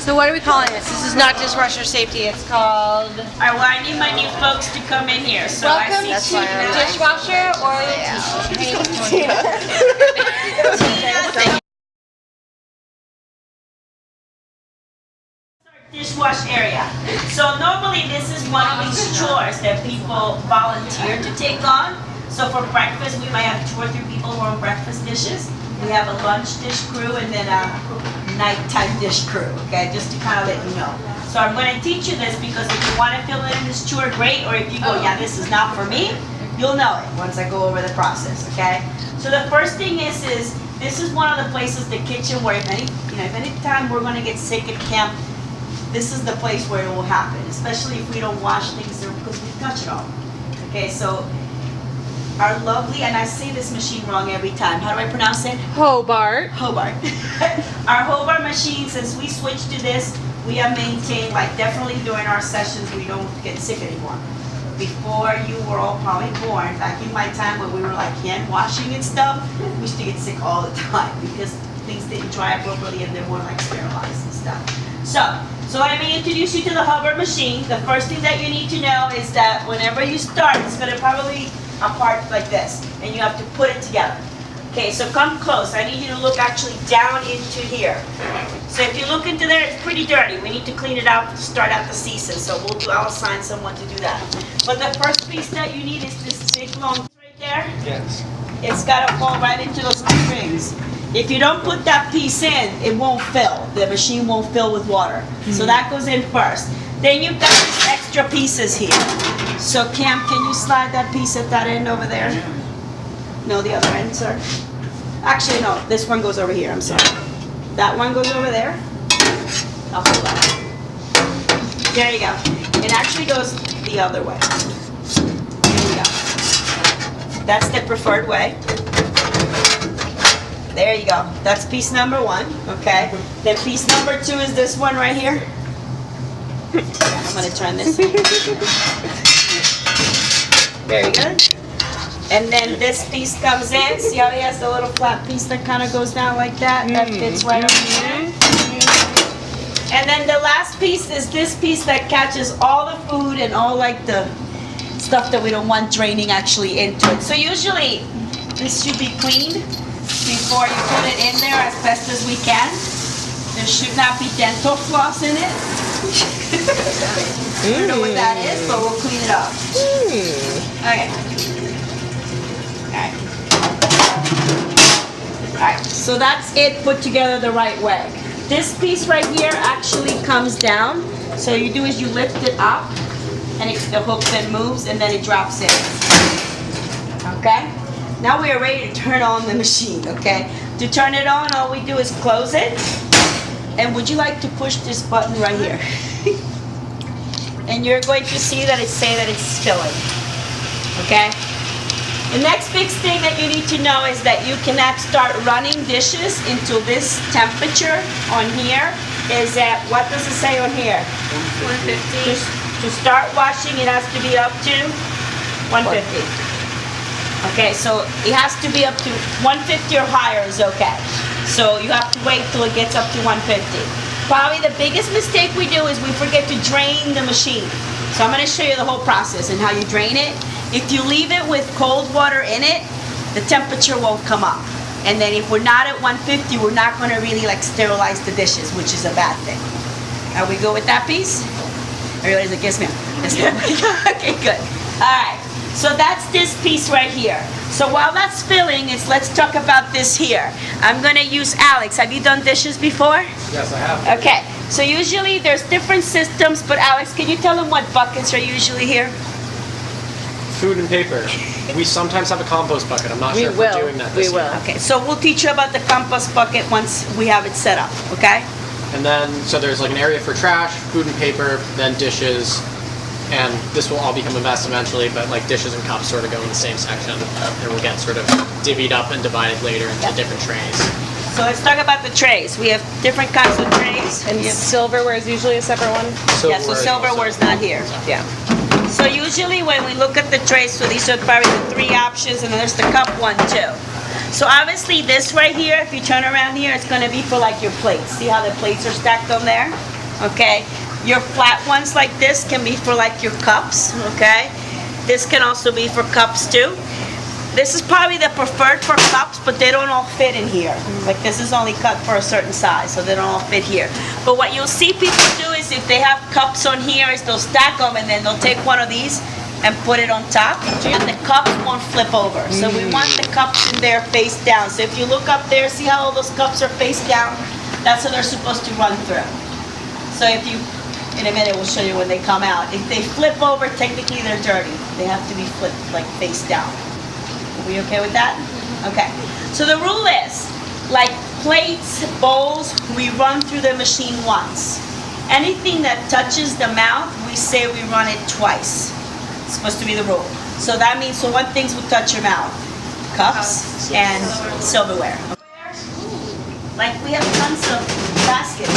So what are we calling this? This is not dishwasher safety. It's called. All right, well, I need my new folks to come in here. So Welcome I see to Dishwasher or dishwash area. So normally this is one of these chores that people volunteer to take on. So for breakfast, we might have 2 or 3 people who are on breakfast dishes. We have a lunch dish crew and then a nighttime dish crew, okay, just to kind of let you know. So I'm going to teach you this because if you want to fill in this chore, great, or if you go, yeah, this is not for me, you'll know it once I go over the process, okay? So the first thing is this is one of the places, the kitchen, where if any time we're going to get sick at camp, this is the place where it will happen, especially if we don't wash things there because we touch it all. Okay, so our lovely, and I say this machine wrong every time. How do I pronounce it? Hobart. Hobart. Our Hobart machine, since we switched to this, we have maintained, like definitely during our sessions, we don't get sick anymore. Before you were all probably born, back in my time when we were like hand washing and stuff, we used to get sick all the time because things didn't dry appropriately and they weren't like sterilized and stuff. So let me introduce you to the Hobart machine. The first thing that you need to know is that whenever you start, it's going to probably apart like this, and you have to put it together. Okay, so come close. I need you to look actually down into here. So if you look into there, it's pretty dirty. We need to clean it out to start out the season. So I'll assign someone to do that. But the first piece that you need is this big long right there. Yes. It's got to fall right into those 2 rings. If you don't put that piece in, it won't fill. The machine won't fill with water. So that goes in first. Then you've got these extra pieces here. So Cam, can you slide that piece at that end over there? No, the other end, sir. Actually, no, this one goes over here, I'm sorry. That one goes over there. I'll hold that. There you go. It actually goes the other way. There you go. That's the preferred way. There you go. That's piece number 1, okay? Then piece number 2 is this one right here. I'm going to turn this. Very good. And then this piece comes in. See how he has the little flat piece that kind of goes down like that? That fits right over here. And then the last piece is this piece that catches all the food and all like the stuff that we don't want draining actually into it. So usually this should be cleaned before you put it in there as best as we can. There should not be dental floss in it. I don't know what that is, but we'll clean it up. Okay. Alright, so that's it put together the right way. This piece right here actually comes down. So you do is you lift it up, and the hook then moves, and then it drops in. Okay? Now we are ready to turn on the machine, okay? To turn it on, all we do is close it. And would you like to push this button right here? And you're going to see that it's saying that it's filling. Okay? The next big thing that you need to know is that you cannot start running dishes until this temperature on here is at, what does it say on here? 150. To start washing, it has to be up to 150. Okay, so it has to be up to 150 or higher is okay. So you have to wait till it gets up to 150. Probably the biggest mistake we do is we forget to drain the machine. So I'm going to show you the whole process and how you drain it. If you leave it with cold water in it, the temperature won't come up. And then if we're not at 150, we're not going to really like sterilize the dishes, which is a bad thing. Are we good with that piece? Everybody's like, yes ma'am. Yes ma'am. Okay, good. All right. So that's this piece right here. So while that's filling, let's talk about this here. I'm going to use Alex. Have you done dishes before? Yes, I have. Okay. So usually there's different systems, but Alex, can you tell them what buckets are usually here? Food and paper. We sometimes have a compost bucket. I'm not sure if we're doing that this year. Okay. So we'll teach you about the compost bucket once we have it set up, okay? And then, so there's like an area for trash, food and paper, then dishes, and this will all become a mess eventually, but like dishes and cups sort of go in the same section, and will get sort of divvied up and divided later into different trays. So let's talk about the trays. We have different kinds of trays. And silverware is usually a separate one? Yeah, so silverware's not here. Yeah. So usually when we look at the trays, so these are probably the 3 options, and then there's the cup one too. So obviously this right here, if you turn around here, it's going to be for like your plates. See how the plates are stacked on there? okay? Your flat ones like this can be for like your cups, okay? This can also be for cups too. This is probably the preferred for cups, but they don't all fit in here. Like this is only cut for a certain size, so they don't all fit here. But what you'll see people do is if they have cups on here, is they'll stack them and then they'll take one of these and put it on top, and the cups won't flip over. So we want the cups in there face down. So if you look up there, see how all those cups are face down? That's how they're supposed to run through. So if you, in a minute we'll show you when they come out. If they flip over, technically they're dirty. They have to be flipped like face down. Are we okay with that? Okay. So the rule is, like plates, bowls, we run through the machine once. Anything that touches the mouth, we say we run it twice. It's supposed to be the rule. So that means, so what things will touch your mouth? Cups and silverware. Like we have tons of baskets.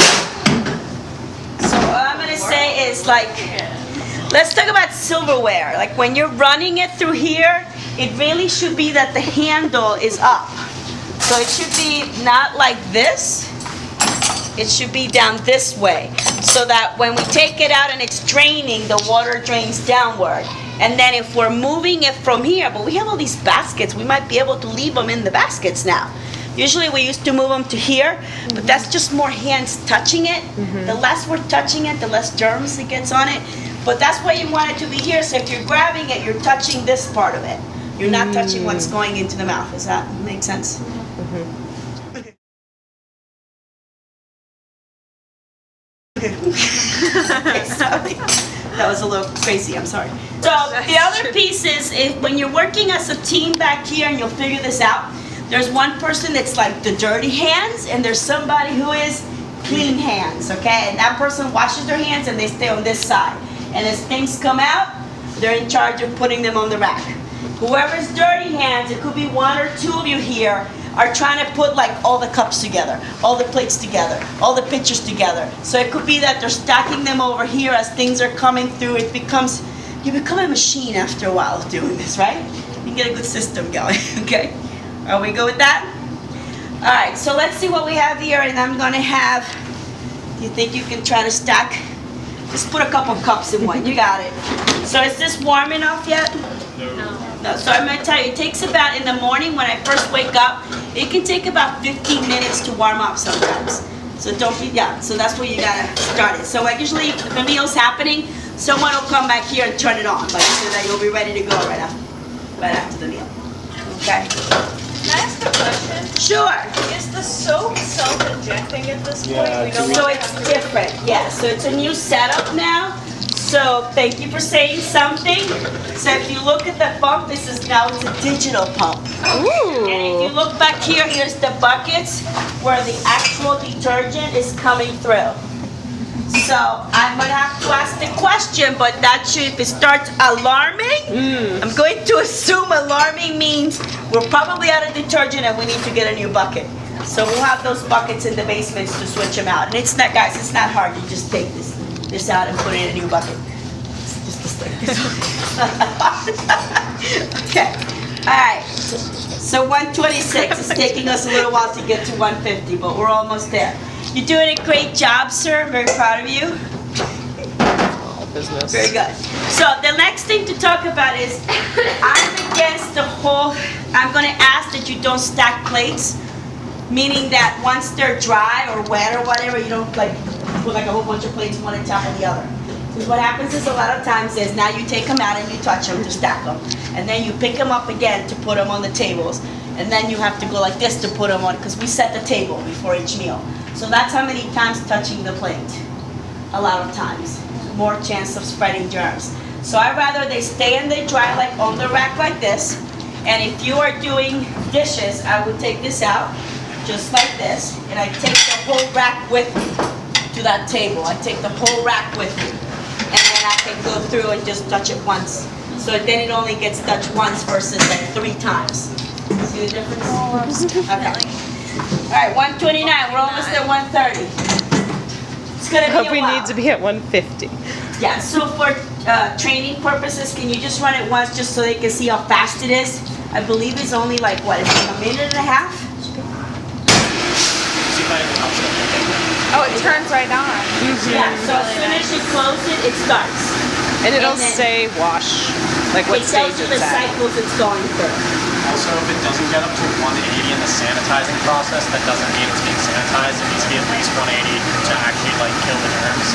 So what I'm gonna say is like, let's talk about silverware. Like when you're running it through here, it really should be that the handle is up. So it should be not like this. It should be down this way. So that when we take it out and it's draining, the water drains downward. And then if we're moving it from here, but we have all these baskets, we might be able to leave them in the baskets now. Usually we used to move them to here, but that's just more hands touching it. The less we're touching it, the less germs it gets on it. But that's why you want it to be here. So if you're grabbing it, you're touching this part of it. You're not touching what's going into the mouth. Does that make sense? Okay, sorry. That was a little crazy, I'm sorry. So the other piece is if when you're working as a team back here, and you'll figure this out, there's one person that's like the dirty hands and there's somebody who is clean hands, okay? And that person washes their hands and they stay on this side. And as things come out, they're in charge of putting them on the rack. Whoever's dirty hands, it could be one or two of you here, are trying to put like all the cups together, all the plates together, all the pitchers together. So it could be that they're stacking them over here as things are coming through. It becomes, you become a machine after a while of doing this, right? You can get a good system going, okay? Are we good with that? All right, so let's see what we have here, and I'm gonna have, do you think you can try to stack? Just put a couple cups in one, you got it. So is this warm enough yet? No, so I'm gonna tell you, it takes about, in the morning when I first wake up, it can take about 15 minutes to warm up sometimes. So don't be, yeah, so that's where you gotta start it. So like usually if the meal's happening, someone will come back here and turn it on, like so that you'll be ready to go right after the meal, okay? Can I ask a question? Sure. Is the soap self-injecting at this point? Yeah, We no So longer it's have to- different, yeah, so it's a new setup now. So thank you for saying something. So if you look at the pump, this is now, it's a digital pump. And if you look back here, here's the buckets where the actual detergent is coming through. So I'm gonna have to ask the question, but that should, if it starts alarming, I'm going to assume alarming means we're probably out of detergent and we need to get a new bucket. So we'll have those buckets in the basements to switch them out. And it's not, guys, it's not hard. You just take this out and put it in a new bucket. It's just this thing. Okay. All right. So 126 is taking us a little while to get to 150, but we're almost there. You're doing a great job, sir. Very proud of you. Business. Very good. So the next thing to talk about is I'm against the whole, I'm going to ask that you don't stack plates, meaning that once they're dry or wet or whatever, you don't like put like a whole bunch of plates one on top of the other. Because what happens is a lot of times is now you take them out and you touch them to stack them. And then you pick them up again to put them on the tables. And then you have to go like this to put them on, because we set the table before each meal. So that's how many times touching the plate. A lot of times. More chance of spreading germs. So I'd rather they stay and they dry like on the rack like this. And if you are doing dishes, I would take this out just like this, and I take the whole rack with me to that table. I take the whole rack with me, and then I can go through and just touch it once. So then it only gets touched once versus like 3 times. See the difference? Okay. All right, 129. We're almost at 130. It's gonna be Hope a we while. need to be at 150. Yeah. So for training purposes, can you just run it once just so they can see how fast it is? I believe it's only like what? It's like a minute and a half. See if I have an option. Oh, it turns right on. Yeah, so as soon as you close it, it starts. And it'll And then- say wash, like what It tells stage you the it's at. cycles it's going through. Also, if it doesn't get up to 180 in the sanitizing process, that doesn't mean it's being sanitized. It needs to be at least 180 to actually like kill the germs.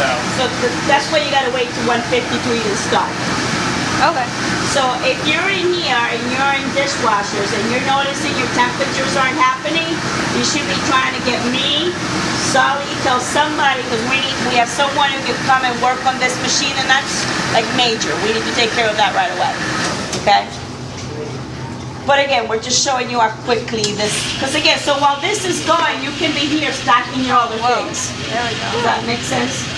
So So that's why you gotta wait to 150 to even start. Okay. So if you're in here and you're in dishwashers and you're noticing your temperatures aren't happening, you should be trying to get me, Sully, tell somebody, because we have someone who can come and work on this machine, and that's like major. We need to take care of that right away. Okay? But again, we're just showing you how quickly this, because again, so while this is going, you can be here stacking your other things. There we go. Does that make sense?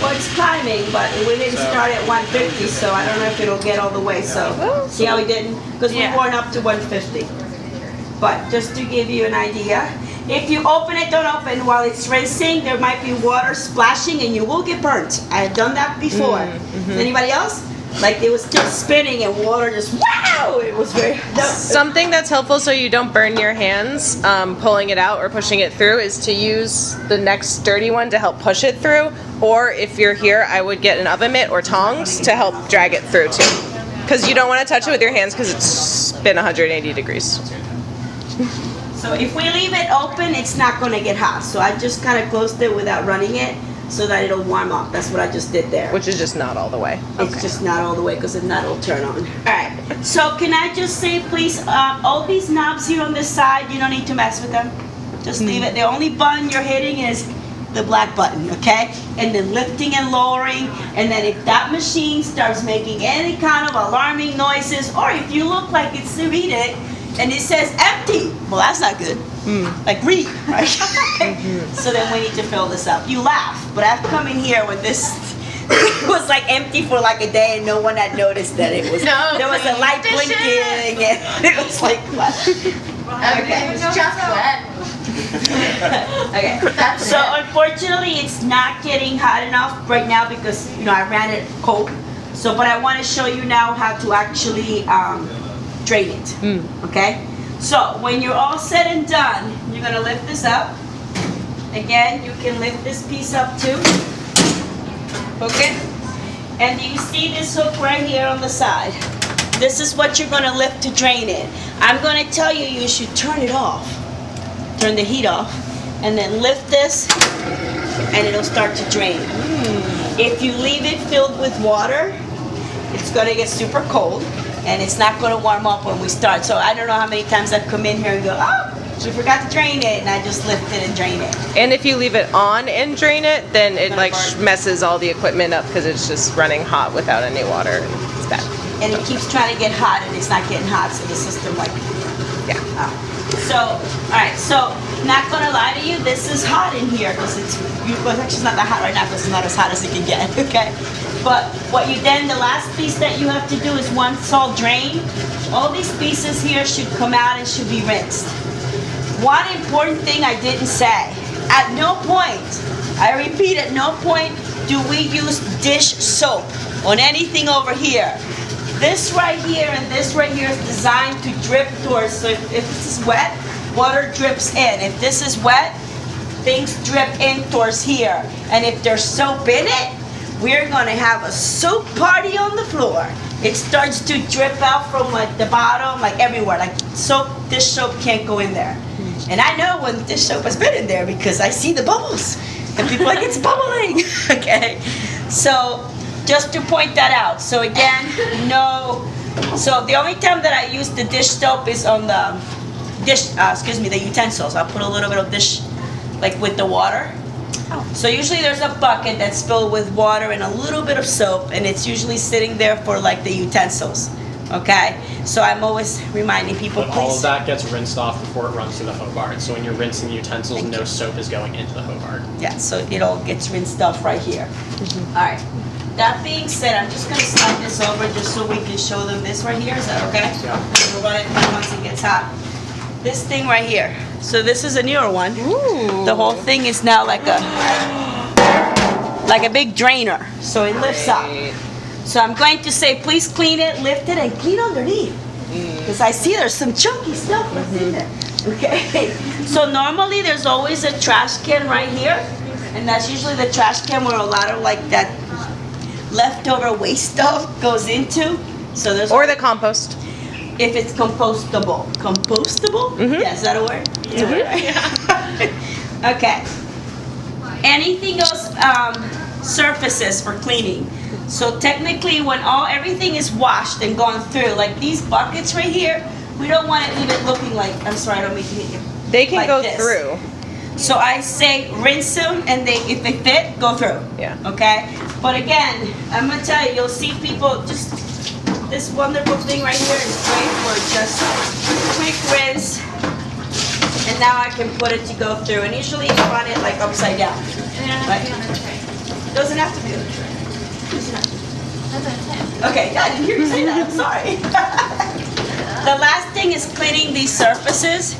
Well, it's climbing, but we didn't start at 150, so I don't know if it'll get all the way, so. See how we didn't? Because we Yeah. weren't up to 150. But just to give you an idea, if you open it, don't open while it's rinsing, there might be water splashing and you will get burnt. I have done that before. Anybody else? Like it was still spinning and water just, wow! It was very, Something that's helpful so you don't burn your hands pulling it out or pushing it through is to use the next sturdy one to help push it through. Or if you're here, I would get an oven mitt or tongs to help drag it through too. Because you don't want to touch it with your hands because it's been 180 degrees. So if we leave it open, it's not gonna get hot. So I just kind of closed it without running it so that it'll warm up. That's what I just did there. Which is just not all the way. It's just not all the way because if not, it'll turn on. All right. So can I just say, please, all these knobs here on this side, you don't need to mess with them. Just leave it. The only button you're hitting is the black button, okay? And then lifting and lowering. And then if that machine starts making any kind of alarming noises, or if you look like it's read it and it says empty, well, that's not good. Like read, right? So then we need to fill this up. You laugh, but I've come in here when this was like empty for like a day and no one had noticed that it was. No, there was a light dishes. blinking and it was like what? Okay. It's just wet. Okay. So unfortunately, it's not getting hot enough right now because I ran it cold. So, but I want to show you now how to actually drain it. Okay. So when you're all said and done, you're gonna lift this up. Again, you can lift this piece up too. Okay. And you see this hook right here on the side. This is what you're gonna lift to drain it. I'm gonna tell you, you should turn it off. Turn the heat off, and then lift this, and it'll start to drain. If you leave it filled with water, it's gonna get super cold, and it's not gonna warm up when we start. So I don't know how many times I've come in here and go, oh, we forgot to drain it, and I just lift it and drain it. And if you leave it on and drain it, then it Gonna like burn. messes all the equipment up because it's just running hot without any water. It's bad. And it keeps trying to get hot, and it's not getting hot, so the system like, Yeah. So, all right, so not gonna lie to you, this is hot in here because well, actually it's not that hot right now because it's not as hot as it can get, okay? But what you then, the last piece that you have to do is once it's all drained, all these pieces here should come out and should be rinsed. One important thing I didn't say, at no point, I repeat, at no point do we use dish soap on anything over here. This right here and this right here is designed to drip towards, so if this is wet, water drips in. If this is wet, things drip in towards here. And if there's soap in it, we're gonna have a soap party on the floor. It starts to drip out from like the bottom, like everywhere. Like soap, dish soap can't go in there. And I know when dish soap has been in there because I see the bubbles. And people are like, it's bubbling, okay? So, just to point that out. So again, no. So the only time that I use the dish soap is on the the utensils. I'll put a little bit of dish, like with the water. So usually there's a bucket that's filled with water and a little bit of soap, and it's usually sitting there for like the utensils. Okay. So I'm always reminding people, But all of please. that gets rinsed off before it runs through the Hobart. So when you're rinsing the utensils, no soap is going into the Hobart. Yeah. So it all gets rinsed off right here. All right. That being said, I'm just gonna slide this over just so we can show them this right here. Is that okay? Yeah. We'll run it through once it gets hot. This thing right here. So this is a newer one. Ooh. The whole thing is now like a big drainer. So it lifts up. So I'm going to say, please clean it, lift it, and clean underneath. Because I see there's some chunky stuff left in there. Okay, so normally there's always a trash can right here, and that's usually the trash can where a lot of like that leftover waste stuff goes into. So there's Or the compost. if it's compostable. Compostable? Yeah, is that a word? It's a word, right? Okay. Anything else, surfaces for cleaning. So technically, when everything is washed and gone through, like these buckets right here, we don't want to leave it looking like, I'm sorry, I don't mean to hit you. They can Like go this. through. So I say rinse them, and if they fit, go through. Yeah. Okay? But again, I'm gonna tell you, you'll see people just, this wonderful thing right here is great for just quick rinse. And now I can put it to go through, and usually you want it like upside down. Right? Doesn't have to be. Doesn't have to. Okay, yeah, I didn't hear you say that, I'm sorry. The last thing is cleaning these surfaces.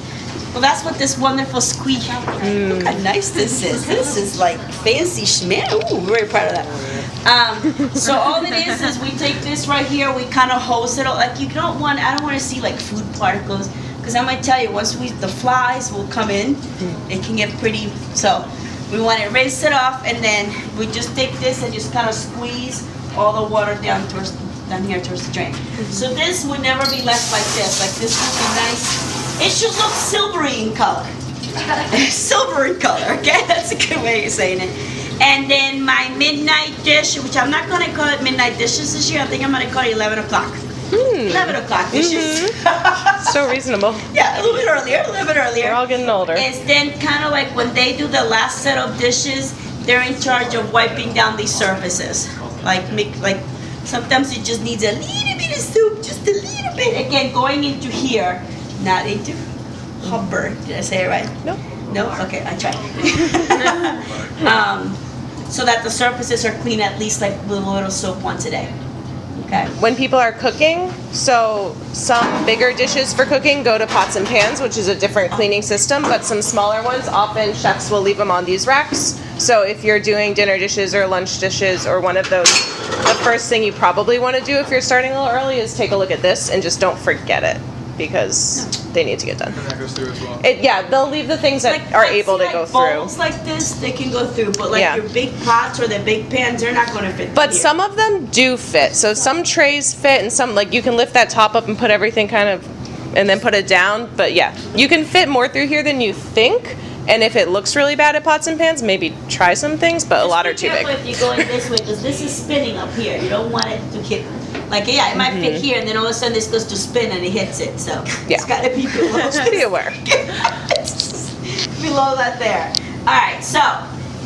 Well, that's what this wonderful squeak. Look how nice this is. This is like fancy schmear. Ooh, very proud of that. So all it is we take this right here, we kind of hose it. Like I don't want to see like food particles, because I'm gonna tell you, once the flies will come in, it can get pretty. So we want to rinse it off, and then we just take this and just kind of squeeze all the water down here towards the drain. So this would never be left like this. Like this would be nice. It should look silvery in color. Silver in color, okay? That's a good way of saying it. And then my midnight dish, which I'm not going to call it midnight dishes this year. I think I'm going to call it 11 o'clock. 11 o'clock dishes. So reasonable. Yeah, a little bit earlier, We're all getting older. Is then kind of like when they do the last set of dishes, they're in charge of wiping down these surfaces. Like sometimes it just needs a little bit of soup, just a little bit. Again, going into here, not into Hubbard. Did I say it right? No. No? Okay, I tried. So that the surfaces are clean, at least like with a little soap once a day. Okay. When people are cooking, so some bigger dishes for cooking go to pots and pans, which is a different cleaning system, but some smaller ones, often chefs will leave them on these racks. So if you're doing dinner dishes or lunch dishes or one of those, the first thing you probably want to do if you're starting a little early is take a look at this and just don't forget it, because they need to get done. And that goes through as well. They'll leave the things that are able to go through. Bowls like this, they can go through, but like Yeah. your big pots or the big pans, they're not going to fit. But here. some of them do fit. So some trays fit, and some, like, you can lift that top up and put everything kind of, and then put it down. But yeah, you can fit more through here than you think. And if it looks really bad at pots and pans, maybe try some things, but a lot are too big. If you're going this way, because this is spinning up here, you don't want it to hit. Like, yeah, it might fit here, and then all of a sudden this goes to spin and it hits it. So Yeah. it's got to be below. Just be aware. Below that there. All right, so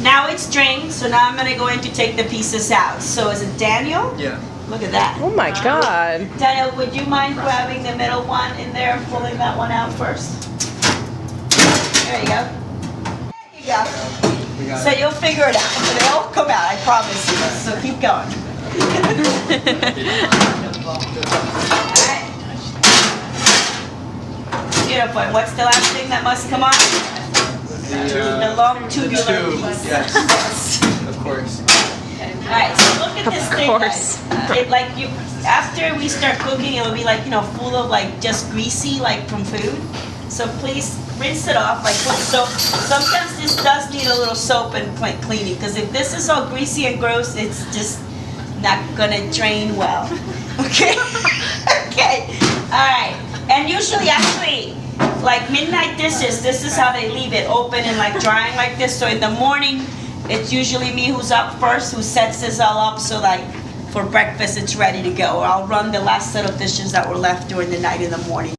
now it's drained. So now I'm gonna go in to take the pieces out. So is it Daniel? Yeah. Look at that. Oh my God. Daniel, would you mind grabbing the middle one in there and pulling that one out first? There you go. There you go. We got So you'll figure it out. They'll come out, I promise you. So keep going. Alright. Beautiful. What's the last thing that must come on? The long tubular tube, piece. yes. Of course. Alright, so look at this thing, course. guys. After we start cooking, it will be like, full of like just greasy, like from food. So please rinse it off like with soap. Sometimes this does need a little soap and cleaning, because if this is all greasy and gross, it's just not gonna drain well. Okay? Okay. Alright. And usually, actually, like midnight dishes, this is how they leave it open and like drying like this. So in the morning, it's usually me who's up first, who sets this all up, so like for breakfast it's ready to go. Or I'll run the last set of dishes that were left during the night in the morning.